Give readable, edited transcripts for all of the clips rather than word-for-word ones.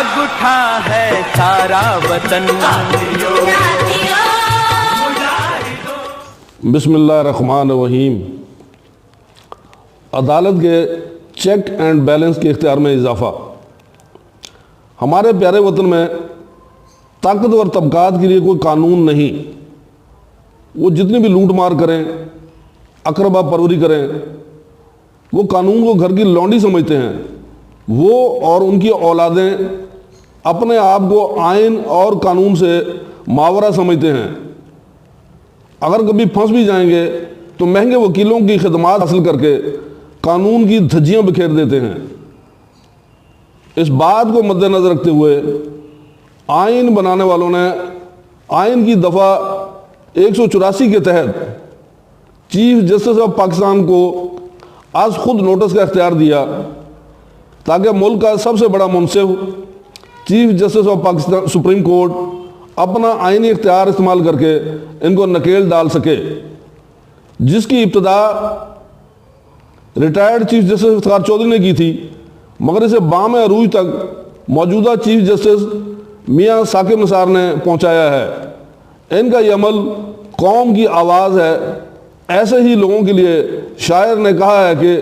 जाग उठा है सारा वतन। बिस्मिल्लाहिर्रहमानिर्रहीम। अदालत के चेक एंड बैलेंस के इख्तियार में इजाफ़ा। हमारे प्यारे वतन में ताकतवर तबकात के लिए कोई कानून नहीं। वो जितनी भी लूट मार करें, अकरबा परवरी करें, वो कानून को घर की लौंडी समझते हैं। वो और उनकी औलादें अपने आप को आइन और कानून से मावरा समझते हैं। अगर कभी फंस भी जाएंगे तो महंगे वकीलों की खिदमात हासिल करके कानून की धज्जियां बिखेर देते हैं। इस बात को मद्देनजर रखते हुए आइन बनाने वालों ने आइन की दफ़ा 184 के तहत चीफ जस्टिस ऑफ पाकिस्तान को आज खुद नोटिस का इख्तियार दिया ताकि मुल्क का सबसे बड़ा मुंसिफ chief justice of Pakistan supreme court अपना आइनी इख्तियार इस्तेमाल करके इनको नकेल डाल सके, जिसकी इब्तिदा retired chief justice Iftikhar Chaudhry ने की थी, मगर इसे बाम अरूज तक मौजूदा चीफ जस्टिस मियां साकिब निसार ने पहुंचाया है। इनका ये अमल कौम की आवाज़ है। ऐसे ही लोगों के लिए शायर ने कहा है कि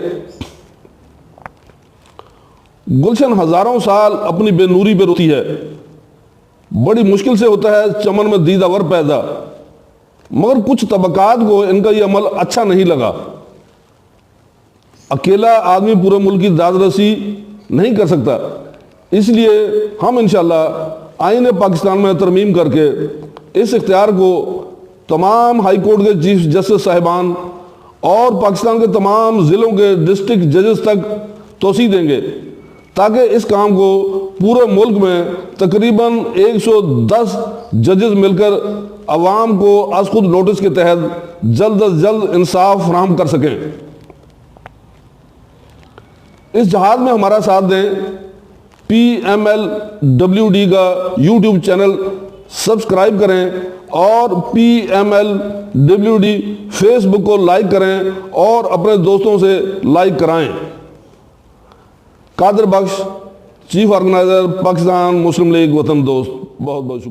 गुलशन हजारों साल अपनी बेनूरी पे रोती है, बड़ी मुश्किल से होता है चमन में दीदावर पैदा। मगर कुछ तबकात को इनका ये अमल अच्छा नहीं लगा। अकेला आदमी पूरे मुल्क की दादरसी नहीं कर सकता, इसलिए हम इंशाअल्लाह आईन पाकिस्तान में तरमीम करके इस इख्तियार को तमाम हाई कोर्ट के चीफ जस्टिस साहिबान और पाकिस्तान के तमाम ज़िलों के डिस्ट्रिक्ट जजेस तक तोसी देंगे, ताकि इस काम को पूरे मुल्क में तकरीबन 110 जजेस मिलकर अवाम को आज खुद नोटिस के तहत जल्द अज जल्द इंसाफ फराहम कर सकें। इस जहाद में हमारा साथ दें। PMLWD का YouTube चैनल सब्सक्राइब करें और PMLWD फेसबुक को लाइक करें और अपने दोस्तों से लाइक कराएं। कादिर बख्श, चीफ ऑर्गेनाइजर, पाकिस्तान मुस्लिम लीग वतन दोस्त, बहुत बहुत शुक्रिया।